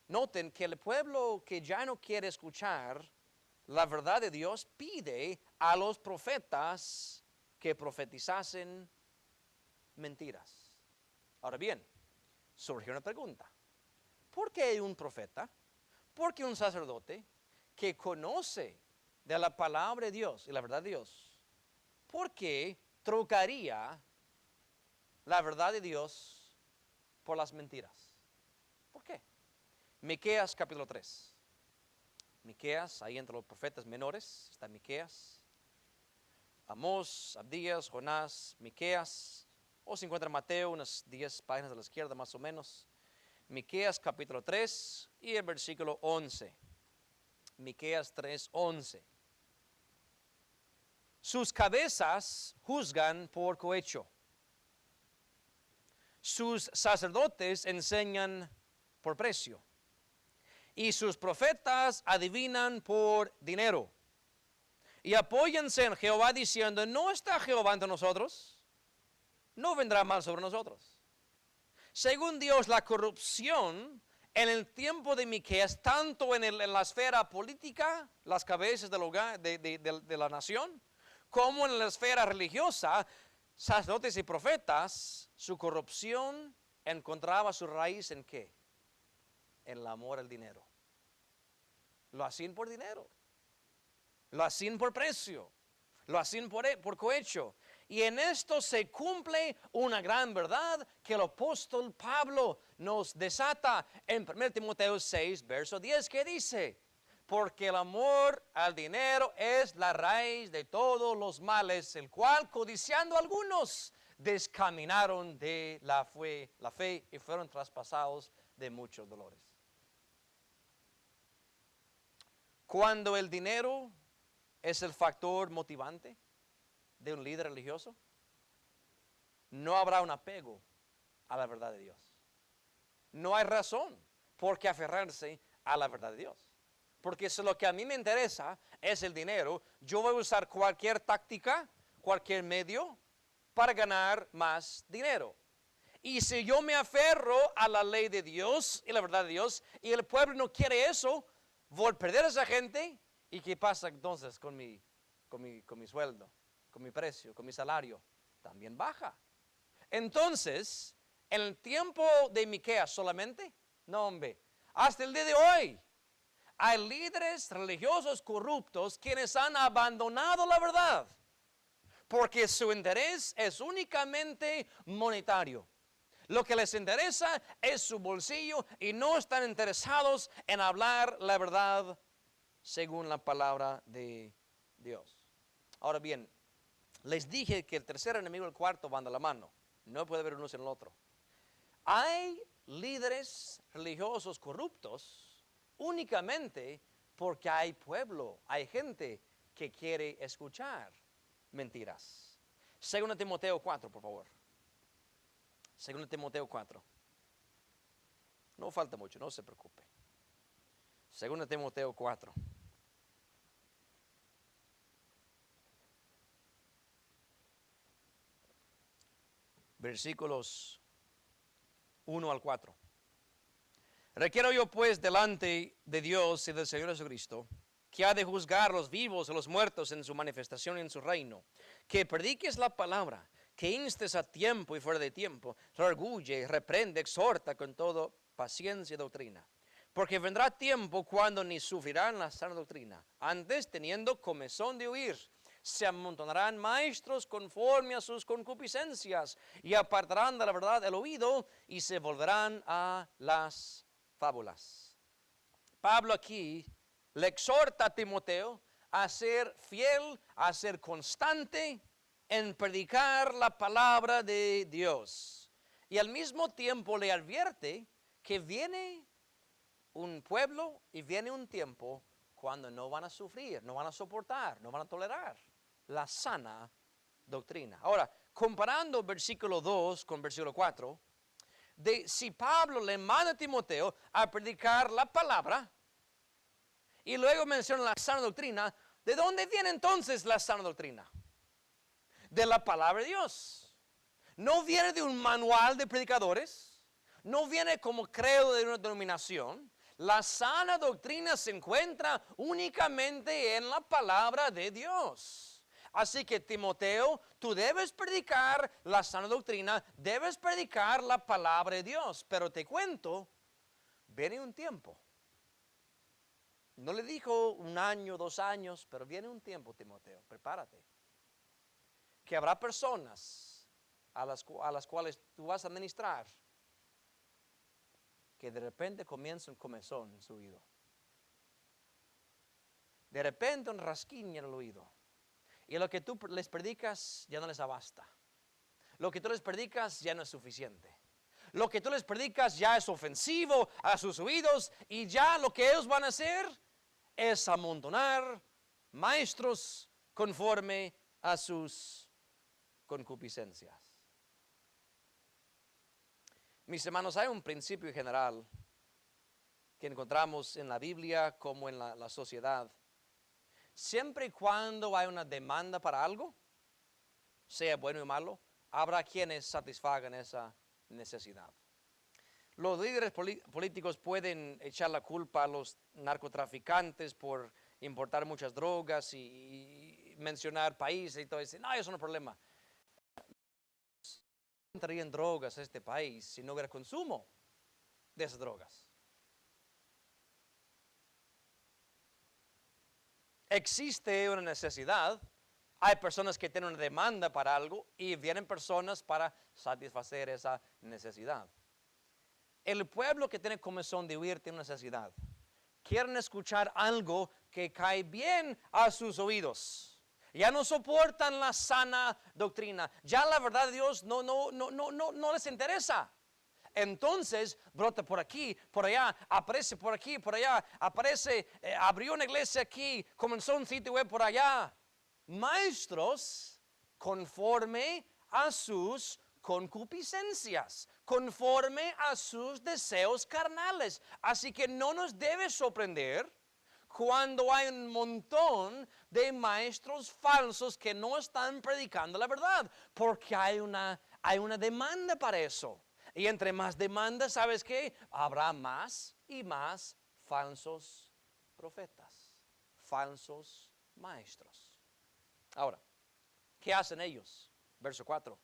S1: Noten que el pueblo que ya no quiere escuchar la verdad de Dios pide a los profetas que profetizasen mentiras. Ahora bien, surge una pregunta. ¿Por qué un profeta? ¿Por qué un sacerdote que conoce de la palabra de Dios y la verdad de Dios? ¿Por qué trocaría la verdad de Dios por las mentiras? ¿Por qué? Miqueas capítulo 3. Miqueas, ahí entre los profetas menores está Miqueas, Amós, Abdías, Jonás, Miqueas, o se encuentra Mateo, unas 10 páginas a la izquierda más o menos. Miqueas capítulo 3 y el versículo 11. Miqueas 3, 11. Sus cabezas juzgan por cohecho. Sus sacerdotes enseñan por precio. Y sus profetas adivinan por dinero. Y apóyense en Jehová diciendo, ¿no está Jehová entre nosotros? No vendrá mal sobre nosotros. Según Dios, la corrupción en el tiempo de Miqueas, tanto en la esfera política, las cabezas del hogar, de la nación, como en la esfera religiosa, sacerdotes y profetas, su corrupción encontraba su raíz ¿en qué? En el amor al dinero. Lo hacían por dinero, lo hacían por precio, lo hacían por cohecho. Y en esto se cumple una gran verdad que el apóstol Pablo nos desata en 1 Timoteo 6, verso 10, que dice: porque el amor al dinero es la raíz de todos los males, el cual, codiciando algunos, descaminaron de la fe y fueron traspasados de muchos dolores. Cuando el dinero es el factor motivante de un líder religioso, no habrá un apego a la verdad de Dios. No hay razón por qué aferrarse a la verdad de Dios. Porque si lo que a mí me interesa es el dinero, yo voy a usar cualquier táctica, cualquier medio para ganar más dinero. Y si yo me aferro a la ley de Dios y la verdad de Dios, y el pueblo no quiere eso, voy a perder a esa gente. ¿Y qué pasa entonces con mi sueldo, con mi precio, con mi salario? También baja. Entonces, en el tiempo de Miqueas solamente, no hombre, hasta el día de hoy, hay líderes religiosos corruptos quienes han abandonado la verdad, porque su interés es únicamente monetario. Lo que les interesa es su bolsillo y no están interesados en hablar la verdad según la palabra de Dios. Ahora bien, les dije que el tercer enemigo y el cuarto van de la mano. No puede haber uno sin el otro. Hay líderes religiosos corruptos únicamente porque hay pueblo, hay gente que quiere escuchar mentiras. 2 Timoteo 4, por favor. 2 Timoteo 4. No falta mucho, no se preocupe. 2 Timoteo 4. Versículos 1 al 4. Requiero yo pues delante de Dios y del Señor Jesucristo, que ha de juzgar los vivos y los muertos en su manifestación y en su reino, que prediques la palabra, que instes a tiempo y fuera de tiempo, redarguye, reprende, exhorta con toda paciencia y doctrina. Porque vendrá tiempo cuando ni sufrirán la sana doctrina, antes teniendo comezón de oír, se amontonarán maestros conforme a sus concupiscencias y apartarán de la verdad el oído y se volverán a las fábulas. Pablo aquí le exhorta a Timoteo a ser fiel, a ser constante en predicar la palabra de Dios. Y al mismo tiempo le advierte que viene un pueblo y viene un tiempo cuando no van a sufrir, no van a soportar, no van a tolerar la sana doctrina. Ahora, comparando versículo 2 con versículo 4, si Pablo le manda a Timoteo a predicar la palabra y luego menciona la sana doctrina, ¿de dónde viene entonces la sana doctrina? De la palabra de Dios. No viene de un manual de predicadores, no viene como credo de una denominación. La sana doctrina se encuentra únicamente en la palabra de Dios. Así que Timoteo, tú debes predicar la sana doctrina, debes predicar la palabra de Dios. Pero te cuento, viene un tiempo. No le dijo 1 año, 2 años, pero viene un tiempo, Timoteo, prepárate. Que habrá personas a las cuales tú vas a ministrar que de repente comienza un comezón en su oído. De repente un rasquiño en el oído. Y lo que tú les predicas ya no les abasta. Lo que tú les predicas ya no es suficiente. Lo que tú les predicas ya es ofensivo a sus oídos y ya lo que ellos van a hacer es amontonar maestros conforme a sus concupiscencias. Mis hermanos, hay un principio general que encontramos en la Biblia como en la sociedad. Siempre y cuando hay una demanda para algo, sea bueno o malo, habrá quienes satisfagan esa necesidad. Los líderes políticos pueden echar la culpa a los narcotraficantes por importar muchas drogas y mencionar países y todo eso. No, eso no es un problema. No entrarían drogas a este país si no hubiera consumo de esas drogas. Existe una necesidad. Hay personas que tienen una demanda para algo y vienen personas para satisfacer esa necesidad. El pueblo que tiene comezón de oír tiene una necesidad. Quieren escuchar algo que cae bien a sus oídos. Ya no soportan la sana doctrina. Ya la verdad de Dios no les interesa. Entonces brota por aquí, por allá, aparece por aquí, por allá, aparece, abrió una iglesia aquí, comenzó un sitio web por allá. Maestros conforme a sus concupiscencias, conforme a sus deseos carnales. Así que no nos debe sorprender cuando hay un montón de maestros falsos que no están predicando la verdad, porque hay una demanda para eso. Y entre más demanda, ¿sabes qué? Habrá más y más falsos profetas, falsos maestros. Ahora, ¿qué hacen ellos? Verso 4.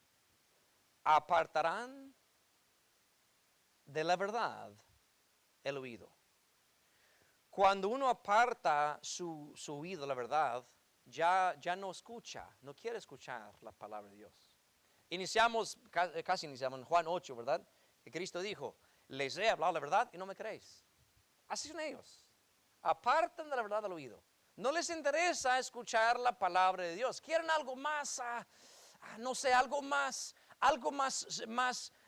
S1: Apartarán de la verdad el oído. Cuando uno aparta su oído de la verdad, ya no escucha, no quiere escuchar la palabra de Dios. Casi iniciamos en Juan 8, ¿verdad? Que Cristo dijo, les he hablado la verdad y no me creéis. Así son ellos. Apartan de la verdad del oído. No les interesa escuchar la palabra de Dios. Quieren algo más, no sé, algo más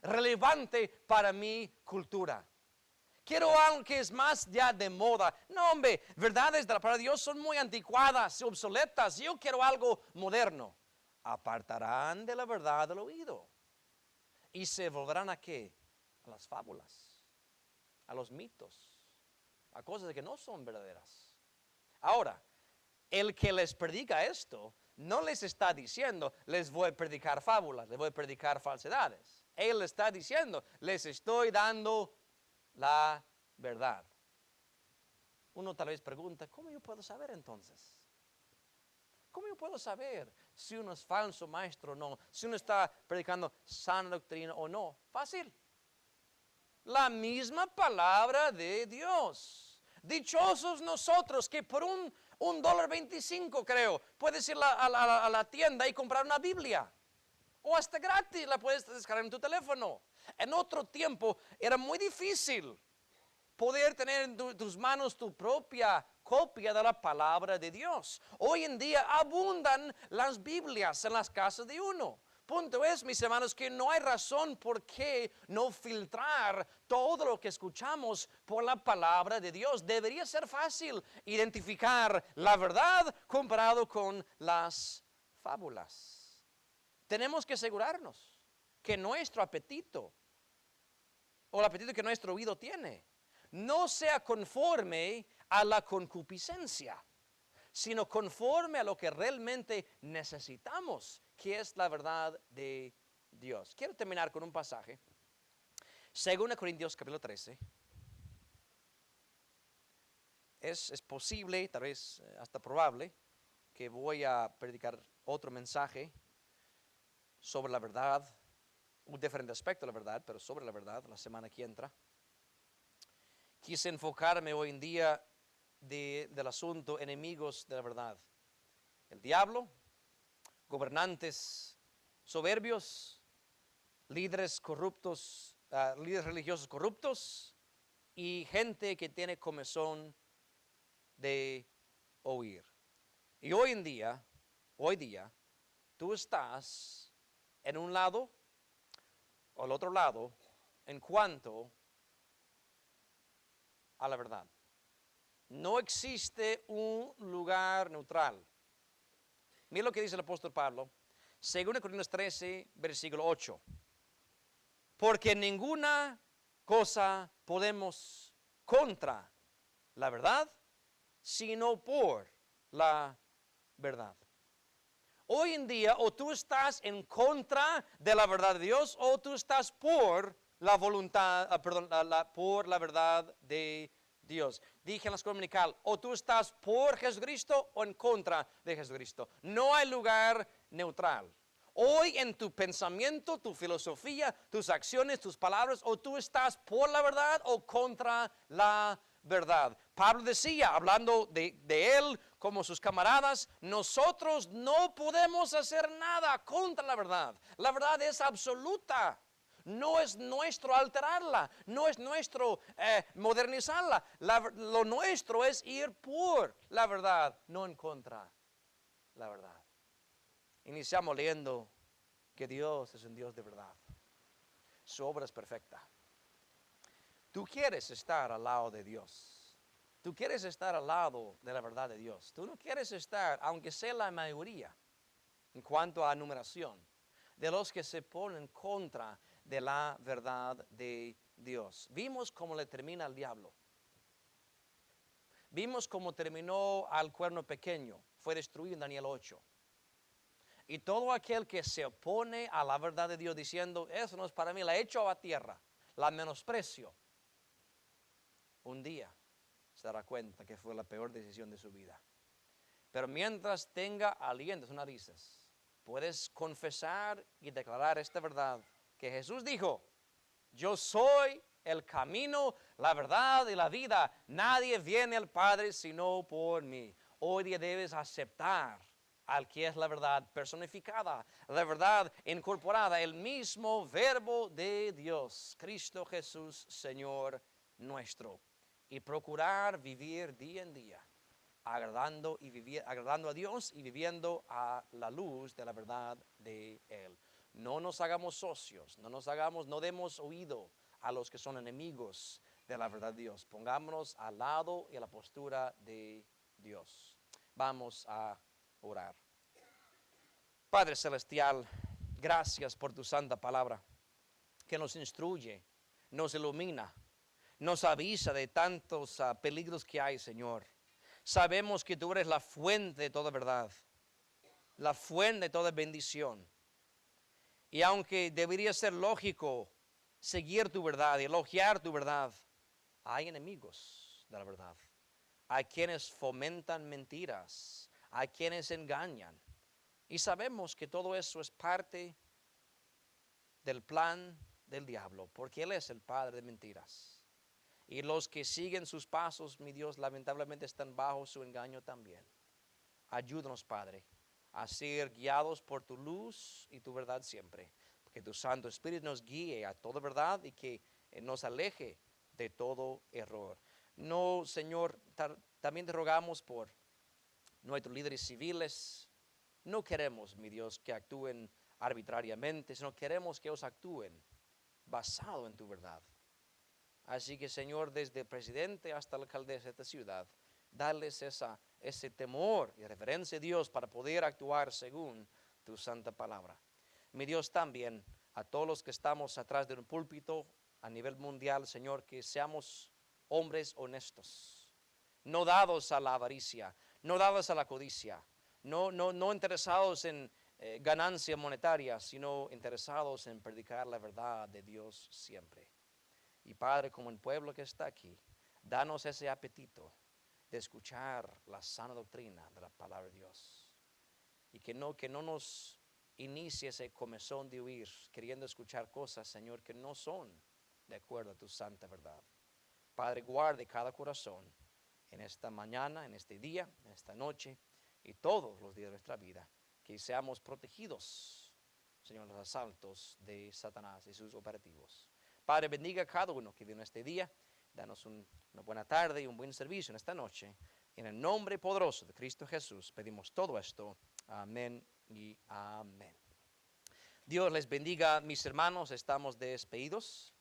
S1: relevante para mi cultura. Quiero algo que es más ya de moda. No, hombre, verdades de la palabra de Dios son muy anticuadas y obsoletas. Yo quiero algo moderno. Apartarán de la verdad del oído. ¿Y se volverán a qué? A las fábulas, a los mitos, a cosas que no son verdaderas. Ahora, el que les predica esto, no les está diciendo, les voy a predicar fábulas, les voy a predicar falsedades. Él está diciendo, les estoy dando la verdad. Uno tal vez pregunta, ¿cómo yo puedo saber entonces? ¿Cómo yo puedo saber si uno es falso maestro o no? Si uno está predicando sana doctrina o no. Fácil. La misma palabra de Dios. Dichosos nosotros que por $1.25 creo, puedes ir a la tienda y comprar una Biblia. O hasta gratis la puedes descargar en tu teléfono. En otro tiempo era muy difícil poder tener en tus manos tu propia copia de la palabra de Dios. Hoy en día abundan las Biblias en las casas de uno. Punto es, mis hermanos, que no hay razón por qué no filtrar todo lo que escuchamos por la palabra de Dios. Debería ser fácil identificar la verdad comparado con las fábulas. Tenemos que asegurarnos que nuestro apetito o el apetito que nuestro oído tiene no sea conforme a la concupiscencia, sino conforme a lo que realmente necesitamos, que es la verdad de Dios. Quiero terminar con un pasaje, 2 Corintios capítulo 13. Es posible, tal vez hasta probable, que voy a predicar otro mensaje sobre la verdad, un diferente aspecto de la verdad, pero sobre la verdad, la semana que entra. Quise enfocarme hoy en día del asunto enemigos de la verdad. El diablo, gobernantes soberbios, líderes corruptos, líderes religiosos corruptos y gente que tiene comezón de oír. Y hoy día, tú estás en un lado o al otro lado en cuanto a la verdad. No existe un lugar neutral. Mira lo que dice el apóstol Pablo, 2 Corintios 13, versículo 8. Porque ninguna cosa podemos contra la verdad, sino por la verdad. Hoy en día, o tú estás en contra de la verdad de Dios, o tú estás por la voluntad, perdón, por la verdad de Dios. Dije en la escuela dominical, o tú estás por Jesucristo o en contra de Jesucristo. No hay lugar neutral. Hoy en tu pensamiento, tu filosofía, tus acciones, tus palabras, o tú estás por la verdad o contra la verdad. Pablo decía, hablando de él como sus camaradas, nosotros no podemos hacer nada contra la verdad. La verdad es absoluta. No es nuestro alterarla, no es nuestro modernizarla. Lo nuestro es ir por la verdad, no en contra la verdad. Iniciamos leyendo que Dios es un Dios de verdad. Su obra es perfecta. Tú quieres estar al lado de Dios. Tú quieres estar al lado de la verdad de Dios. Tú no quieres estar, aunque sea la mayoría, en cuanto a numeración, de los que se ponen contra de la verdad de Dios. Vimos cómo le termina al diablo. Vimos cómo terminó al cuerno pequeño. Fue destruido en Daniel 8. Y todo aquel que se opone a la verdad de Dios diciendo, eso no es para mí, la echo a tierra, la menosprecio, un día se dará cuenta que fue la peor decisión de su vida. Pero mientras tenga aliento en sus narices, puedes confesar y declarar esta verdad que Jesús dijo, yo soy el camino, la verdad y la vida. Nadie viene al Padre sino por mí. Hoy día debes aceptar al que es la verdad personificada, la verdad incorporada, el mismo verbo de Dios, Cristo Jesús, Señor nuestro. Y procurar vivir día en día, agradando a Dios y viviendo a la luz de la verdad de Él. No nos hagamos socios, no demos oído a los que son enemigos de la verdad de Dios. Pongámonos al lado y a la postura de Dios. Vamos a orar. Padre Celestial, gracias por tu santa palabra que nos instruye, nos ilumina, nos avisa de tantos peligros que hay, Señor. Sabemos que tú eres la fuente de toda verdad, la fuente de toda bendición. Y aunque debería ser lógico seguir tu verdad y elogiar tu verdad, hay enemigos de la verdad. Hay quienes fomentan mentiras, hay quienes engañan. Y sabemos que todo eso es parte del plan del diablo, porque él es el padre de mentiras. Y los que siguen sus pasos, mi Dios, lamentablemente están bajo su engaño también. Ayúdanos, Padre, a ser guiados por tu luz y tu verdad siempre. Que tu Santo Espíritu nos guíe a toda verdad y que nos aleje de todo error. No, Señor, también te rogamos por nuestros líderes civiles. No queremos, mi Dios, que actúen arbitrariamente, sino queremos que ellos actúen basado en tu verdad. Así que, Señor, desde el presidente hasta la alcaldesa de esta ciudad, darles ese temor y reverencia a Dios para poder actuar según tu santa palabra. Mi Dios, también a todos los que estamos atrás de un púlpito a nivel mundial, Señor, que seamos hombres honestos, no dados a la avaricia, no dados a la codicia, no interesados en ganancia monetaria, sino interesados en predicar la verdad de Dios siempre. Y Padre, como el pueblo que está aquí, danos ese apetito de escuchar la sana doctrina de la palabra de Dios. Y que no nos inicie ese comezón de huir, queriendo escuchar cosas, Señor, que no son de acuerdo a tu santa verdad. Padre, guarde cada corazón en esta mañana, en este día, en esta noche y todos los días de nuestra vida. Que seamos protegidos, Señor, de los asaltos de Satanás y sus operativos. Padre, bendiga a cada uno que viene este día. Danos una buena tarde y un buen servicio en esta noche. En el nombre poderoso de Cristo Jesús pedimos todo esto. Amén y amén. Dios les bendiga, mis hermanos. Estamos despedidos.